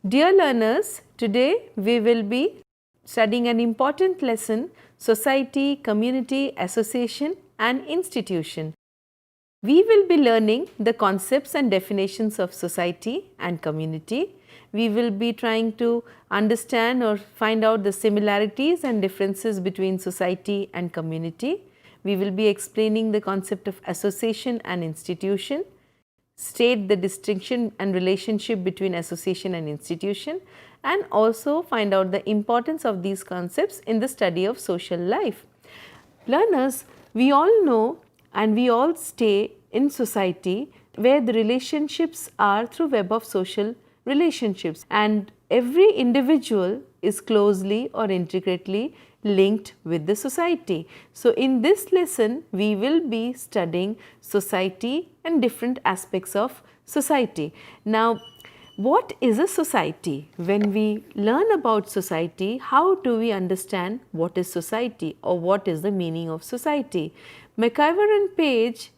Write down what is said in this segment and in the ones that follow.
Dear learners, today we will be studying an important lesson, society, community, association and institution. We will be learning the concepts and definitions of society and community. We will be trying to understand or find out the similarities and differences between society and community. We will be explaining the concept of association and institution, state the distinction and relationship between association and institution, and also find out the importance of these concepts in the study of social life. Learners, we all know and we all stay in society where the relationships are through web of social relationships, and every individual is closely or intricately linked with the society. So, in this lesson we will be studying society and different aspects of society. Now, what is a society? When we learn about society, how do we understand what is society or what is the meaning of society? McIver and Page,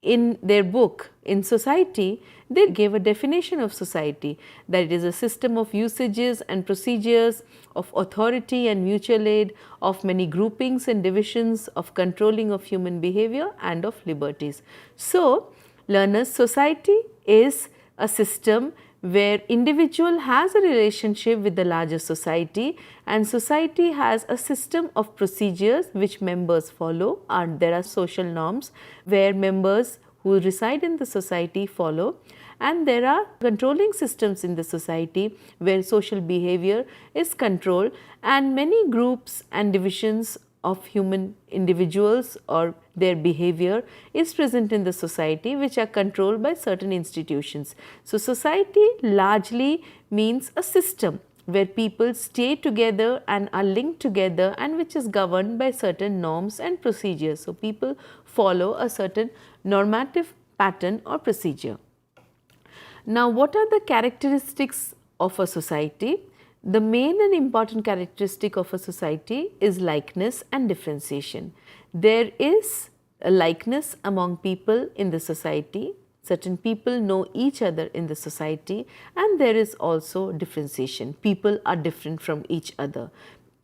in their book In Society, they gave a definition of society, that it is a system of usages and procedures, of authority and mutual aid, of many groupings and divisions, of controlling of human behavior and of liberties. So, learners, society is a system where individual has a relationship with the larger society, and society has a system of procedures which members follow, and there are social norms where members who reside in the society follow, and there are controlling systems in the society where social behavior is controlled, and many groups and divisions of human individuals or their behavior is present in the society, which are controlled by certain institutions. So, society largely means a system where people stay together and are linked together, and which is governed by certain norms and procedures. So, people follow a certain normative pattern or procedure. Now, what are the characteristics of a society? The main and important characteristic of a society is likeness and differentiation. There is a likeness among people in the society. Certain people know each other in the society, and there is also differentiation. People are different from each other.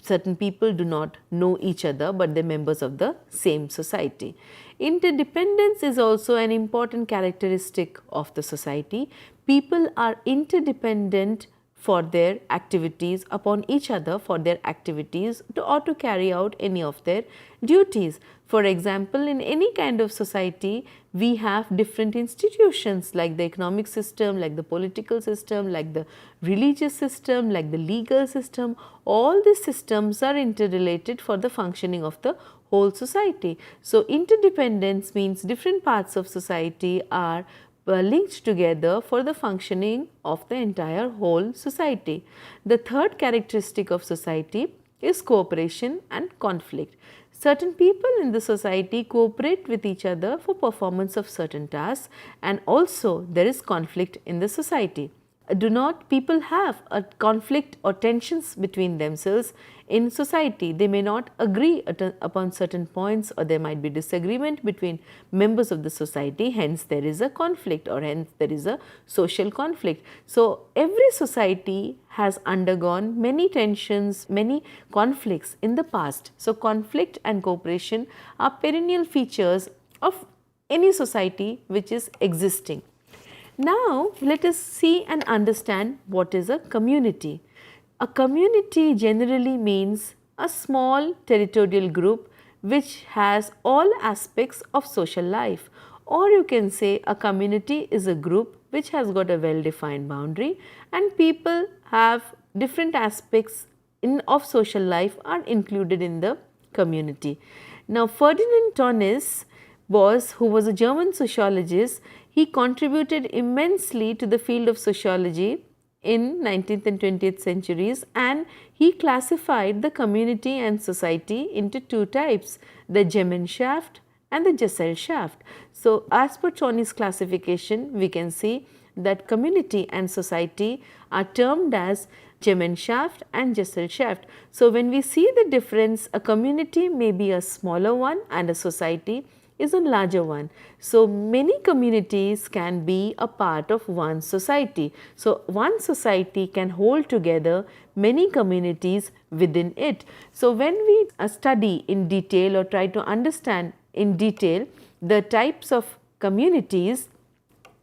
Certain people do not know each other, but they are members of the same society. Interdependence is also an important characteristic of the society. People are interdependent for their activities upon each other, for their activities or to carry out any of their duties. For example, in any kind of society, we have different institutions like the economic system, like the political system, like the religious system, like the legal system. All these systems are interrelated for the functioning of the whole society. So, interdependence means different parts of society are linked together for the functioning of the entire whole society. The third characteristic of society is cooperation and conflict. Certain people in the society cooperate with each other for performance of certain tasks, and also there is conflict in the society. Do not people have a conflict or tensions between themselves in society? They may not agree upon certain points, or there might be disagreement between members of the society, hence there is a conflict, or hence there is a social conflict. So, every society has undergone many tensions, many conflicts in the past. So, conflict and cooperation are perennial features of any society which is existing. Now, let us see and understand what is a community. A community generally means a small territorial group which has all aspects of social life, or you can say a community is a group which has got a well defined boundary, and people have different aspects of social life are included in the community. Now, Ferdinand Tönnies who was a German sociologist, he contributed immensely to the field of sociology in 19th and 20th centuries, and he classified the community and society into two types, the Gemeinschaft and the Gesellschaft. So, as per Tönnies' classification, we can see that community and society are termed as Gemeinschaft and Gesellschaft. So, when we see the difference, a community may be a smaller one and a society is a larger one. So, many communities can be a part of one society. So, one society can hold together many communities within it. So, when we study in detail or try to understand in detail the types of communities,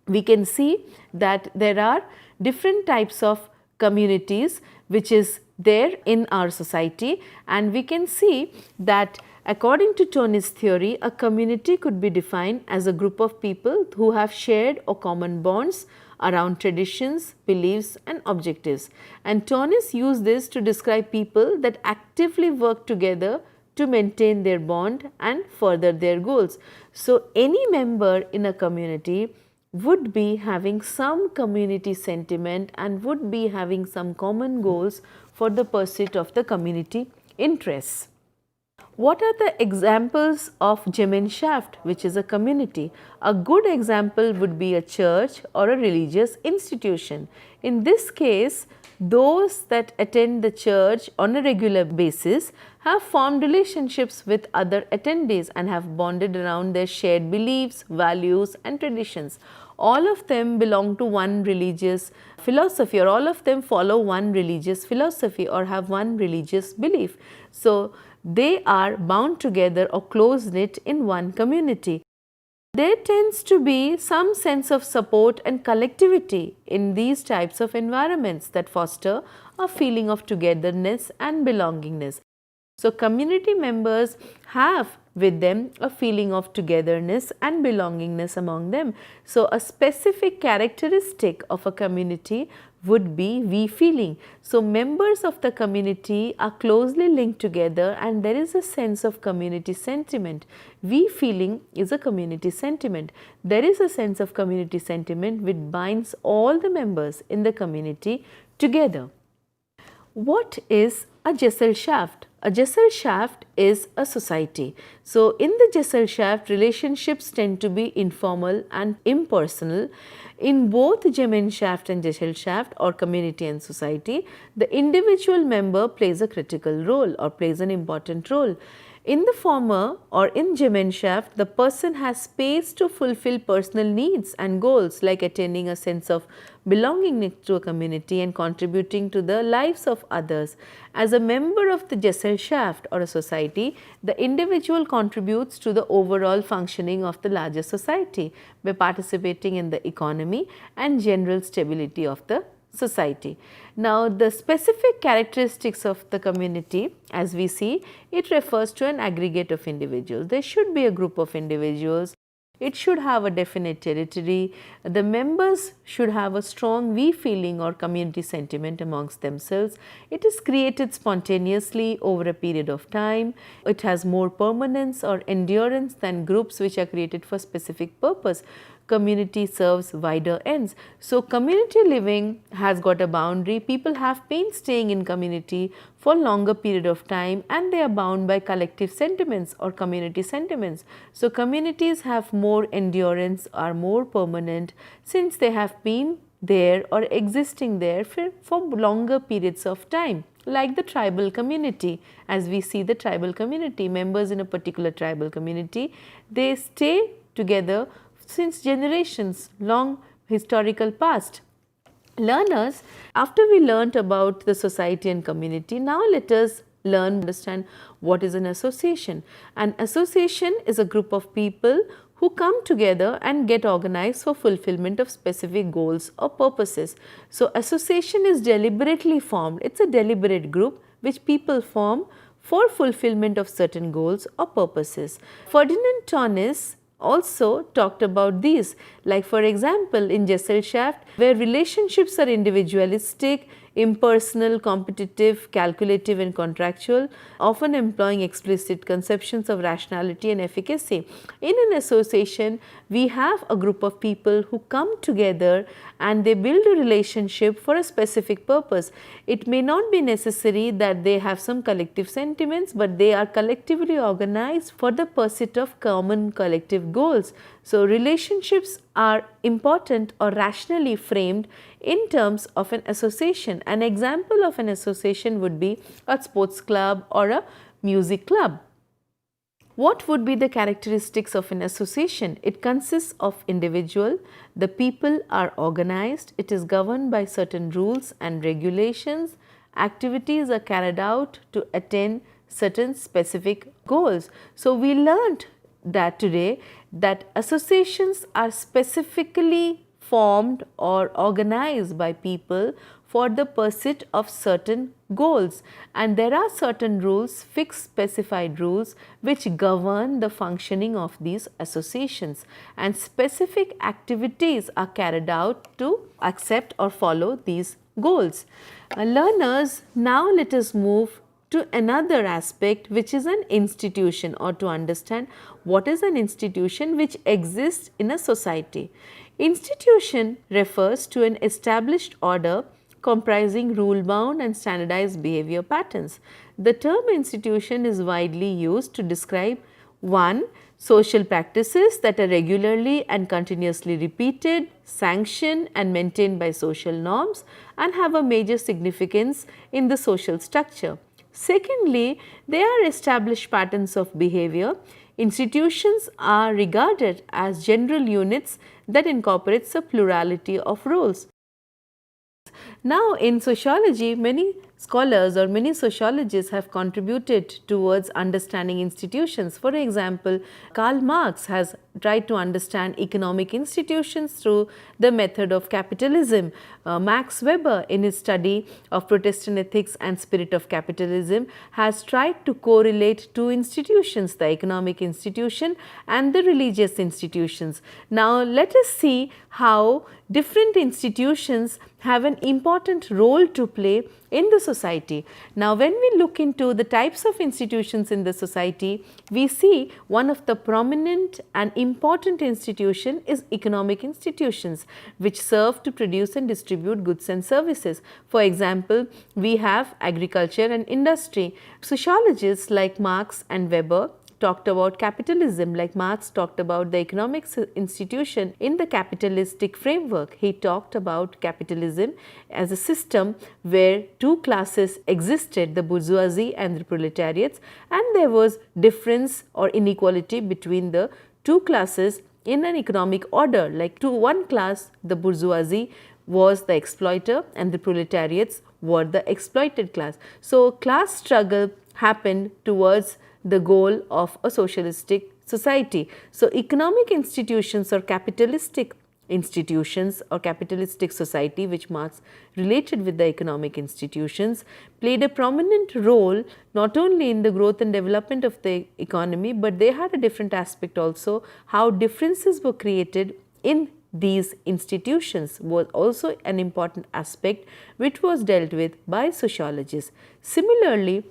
we can see that there are different types of communities which is there in our society, and we can see that according to Tony's theory, a community could be defined as a group of people who have shared or common bonds around traditions, beliefs and objectives. And Tony's used this to describe people that actively work together to maintain their bond and further their goals. So, any member in a community would be having some community sentiment and would be having some common goals for the pursuit of the community interests. What are the examples of Gemeinschaft, which is a community? A good example would be a church or a religious institution. In this case, those that attend the church on a regular basis have formed relationships with other attendees and have bonded around their shared beliefs, values and traditions. All of them belong to one religious philosophy, or all of them follow one religious philosophy or have one religious belief. So, they are bound together or close knit in one community. There tends to be some sense of support and collectivity in these types of environments that foster a feeling of togetherness and belongingness. So, community members have with them a feeling of togetherness and belongingness among them. So, a specific characteristic of a community would be we feeling. So, members of the community are closely linked together and there is a sense of community sentiment. We feeling is a community sentiment. There is a sense of community sentiment which binds all the members in the community together. What is a Gesellschaft? A Gesellschaft is a society. So, in the Gesellschaft, relationships tend to be informal and impersonal. In both Gemeinschaft and Gesellschaft, or community and society, the individual member plays a critical role or plays an important role. In the former, or in Gemeinschaft, the person has space to fulfill personal needs and goals like attaining a sense of belonging to a community and contributing to the lives of others. As a member of the Gesellschaft or a society, the individual contributes to the overall functioning of the larger society by participating in the economy and general stability of the society. Now, the specific characteristics of the community, as we see, it refers to an aggregate of individuals. There should be a group of individuals. It should have a definite territory. The members should have a strong we feeling or community sentiment amongst themselves. It is created spontaneously over a period of time. It has more permanence or endurance than groups which are created for specific purpose. Community serves wider ends. So, community living has got a boundary. People have been staying in community for longer period of time and they are bound by collective sentiments or community sentiments. So, communities have more endurance, are more permanent since they have been there or existing there for longer periods of time. Like the tribal community, as we see the tribal community, members in a particular tribal community, they stay together since generations, long historical past. Learners, after we learnt about the society and community, now let us understand what is an association. An association is a group of people who come together and get organized for fulfillment of specific goals or purposes. So, association is deliberately formed. It is a deliberate group which people form for fulfillment of certain goals or purposes. Ferdinand Tönnies also talked about these, like for example in Gesellschaft, where relationships are individualistic, impersonal, competitive, calculative and contractual, often employing explicit conceptions of rationality and efficacy. In an association, we have a group of people who come together and they build a relationship for a specific purpose. It may not be necessary that they have some collective sentiments, but they are collectively organized for the pursuit of common collective goals. So, relationships are important or rationally framed in terms of an association. An example of an association would be a sports club or a music club. What would be the characteristics of an association? It consists of individual, the people are organized, it is governed by certain rules and regulations, activities are carried out to attain certain specific goals. So, we learned that today that associations are specifically formed or organized by people for the pursuit of certain goals, and there are certain rules, fixed specified rules, which govern the functioning of these associations, and specific activities are carried out to accept or follow these goals. Learners, now let us move to another aspect, which is an institution, or to understand what is an institution which exists in a society. Institution refers to an established order comprising rule bound and standardized behavior patterns. The term institution is widely used to describe 1. Social practices that are regularly and continuously repeated, sanctioned and maintained by social norms and have a major significance in the social structure. Secondly, they are established patterns of behavior. Institutions are regarded as general units that incorporates a plurality of roles. Now, in sociology, many scholars or many sociologists have contributed towards understanding institutions. For example, Karl Marx has tried to understand economic institutions through the method of capitalism. Max Weber, in his study of Protestant ethics and spirit of capitalism, has tried to correlate two institutions, the economic institution and the religious institutions. Now, let us see how different institutions have an important role to play in the society. Now, when we look into the types of institutions in the society, we see one of the prominent and important institution is economic institutions, which serve to produce and distribute goods and services. For example, we have agriculture and industry. Sociologists like Marx and Weber talked about capitalism, like Marx talked about the economic institution in the capitalistic framework. He talked about capitalism as a system where two classes existed, the bourgeoisie and the proletariats, and there was difference or inequality between the two classes in an economic order. Like to one class, the bourgeoisie was the exploiter and the proletariats were the exploited class. So, class struggle happened towards the goal of a socialistic society. So, economic institutions or capitalistic institutions or capitalistic society, which Marx related with the economic institutions, played a prominent role not only in the growth and development of the economy, but they had a different aspect also. How differences were created in these institutions was also an important aspect which was dealt with by sociologists. Similarly,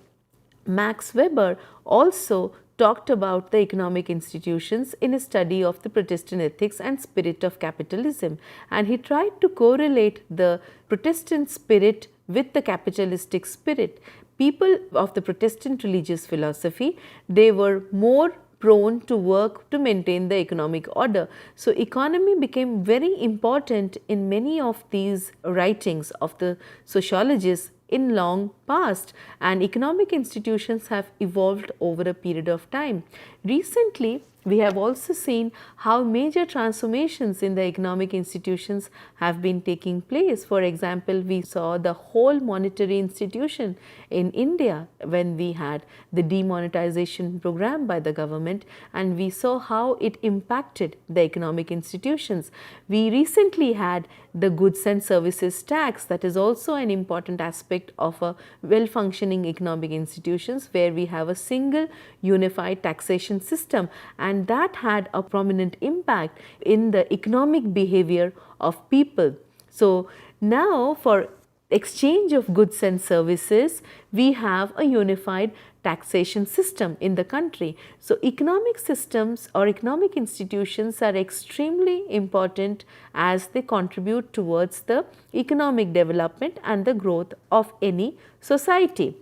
Max Weber also talked about the economic institutions in his study of the Protestant ethics and spirit of capitalism, and he tried to correlate the Protestant spirit with the capitalistic spirit. People of the Protestant religious philosophy, they were more prone to work to maintain the economic order. So, economy became very important in many of these writings of the sociologists in long past, and economic institutions have evolved over a period of time. Recently, we have also seen how major transformations in the economic institutions have been taking place. For example, we saw the whole monetary institution in India when we had the demonetization program by the government, and we saw how it impacted the economic institutions. We recently had the goods and services tax, that is also an important aspect of a well functioning economic institutions, where we have a single unified taxation system, and that had a prominent impact in the economic behavior of people. So, now for exchange of goods and services, we have a unified taxation system in the country. So, economic systems or economic institutions are extremely important as they contribute towards the economic development and the growth of any society.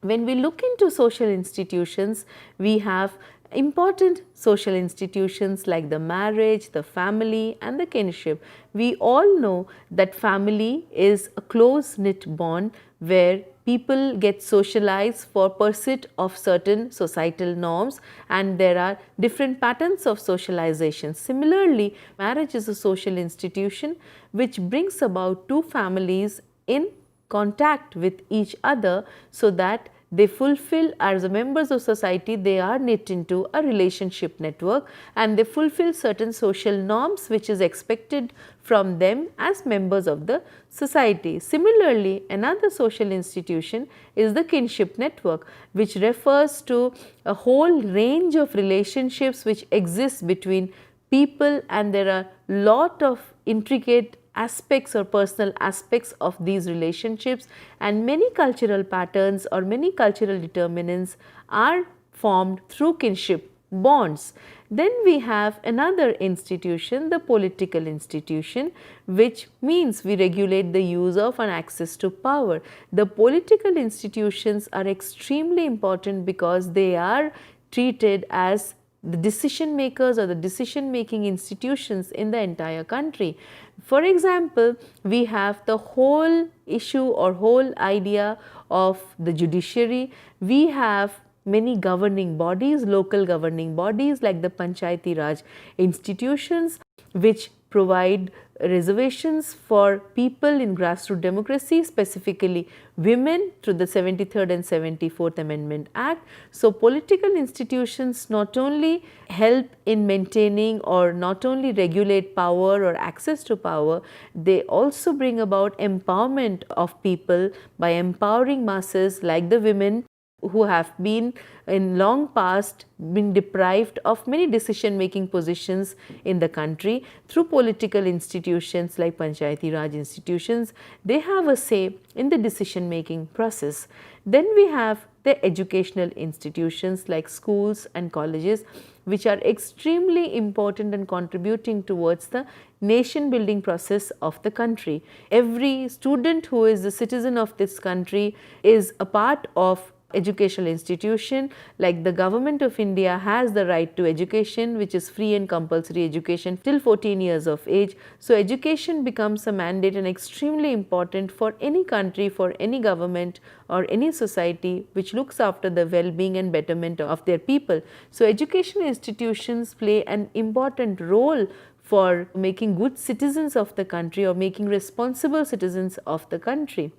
When we look into social institutions, we have important social institutions like the marriage, the family and the kinship. We all know that family is a close knit bond where people get socialized for pursuit of certain societal norms, and there are different patterns of socialization. Similarly, marriage is a social institution which brings about two families in contact with each other, so that they fulfill, as members of society, they are knit into a relationship network and they fulfill certain social norms which is expected from them as members of the society. Similarly, another social institution is the kinship network, which refers to a whole range of relationships which exist between people, and there are lot of intricate aspects or personal aspects of these relationships, and many cultural patterns or many cultural determinants are formed through kinship bonds. Then we have another institution, the political institution, which means we regulate the use of and access to power. The political institutions are extremely important because they are treated as the decision makers or the decision making institutions in the entire country. For example, we have the whole issue or whole idea of the judiciary. We have many governing bodies, local governing bodies like the Panchayati Raj institutions, which provide reservations for people in grassroots democracy, specifically women, through the 73rd and 74th Amendment Act. So, political institutions not only help in maintaining or not only regulate power or access to power, they also bring about empowerment of people by empowering masses like the women who have been in long past been deprived of many decision making positions in the country. Through political institutions like Panchayati Raj institutions, they have a say in the decision making process. Then we have the educational institutions like schools and colleges, which are extremely important and contributing towards the nation building process of the country. Every student who is a citizen of this country is a part of educational institution. Like the government of India has the right to education, which is free and compulsory education till 14 years of age. So, education becomes a mandate and extremely important for any country, for any government or any society which looks after the well-being and betterment of their people. So, educational institutions play an important role for making good citizens of the country or making responsible citizens of the country.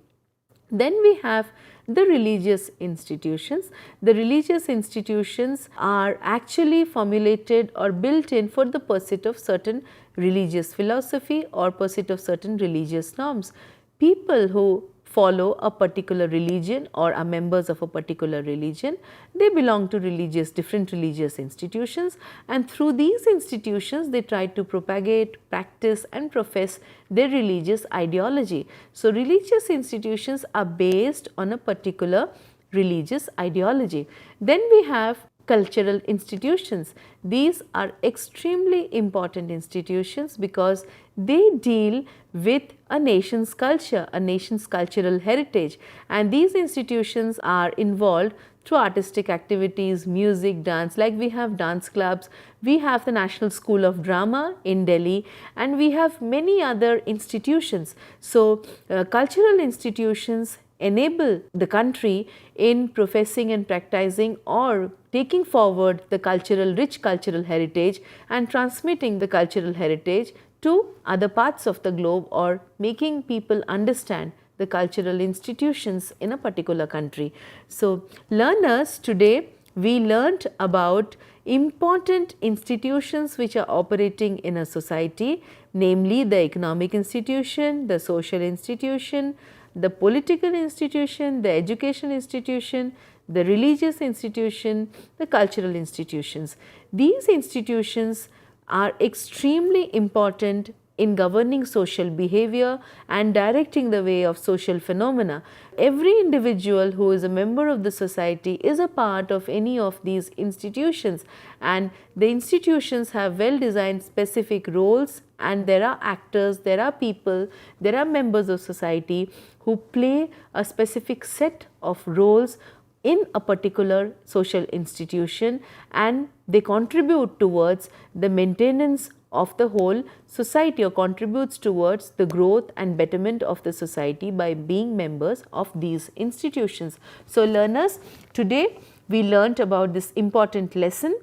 Then we have the religious institutions. The religious institutions are actually formulated or built in for the pursuit of certain religious philosophy or pursuit of certain religious norms. People who follow a particular religion or are members of a particular religion, they belong to different religious institutions, and through these institutions they try to propagate, practice and profess their religious ideology. So, religious institutions are based on a particular religious ideology. Then we have cultural institutions. These are extremely important institutions because they deal with a nation's culture, a nation's cultural heritage, and these institutions are involved through artistic activities, music, dance. Like we have dance clubs, we have the National School of Drama in Delhi, and we have many other institutions. So, cultural institutions enable the country in professing and practicing or taking forward the rich cultural heritage and transmitting the cultural heritage to other parts of the globe or making people understand the cultural institutions in a particular country. So, learners, today we learnt about important institutions which are operating in a society, namely the economic institution, the social institution, the political institution, the education institution, the religious institution, the cultural institutions. These institutions are extremely important in governing social behavior and directing the way of social phenomena. Every individual who is a member of the society is a part of any of these institutions, and the institutions have well designed specific roles, and there are actors, there are people, there are members of society who play a specific set of roles in a particular social institution, and they contribute towards the maintenance of the whole society or contributes towards the growth and betterment of the society by being members of these institutions. So, learners, today we learnt about this important lesson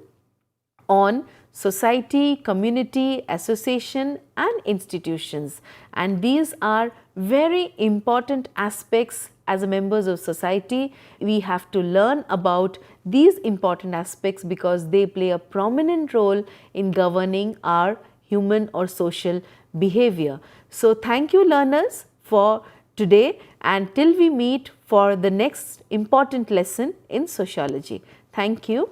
on society, community, association and institutions, and these are very important aspects as members of society. We have to learn about these important aspects because they play a prominent role in governing our human or social behavior. So, thank you learners for today, and till we meet for the next important lesson in sociology. Thank you.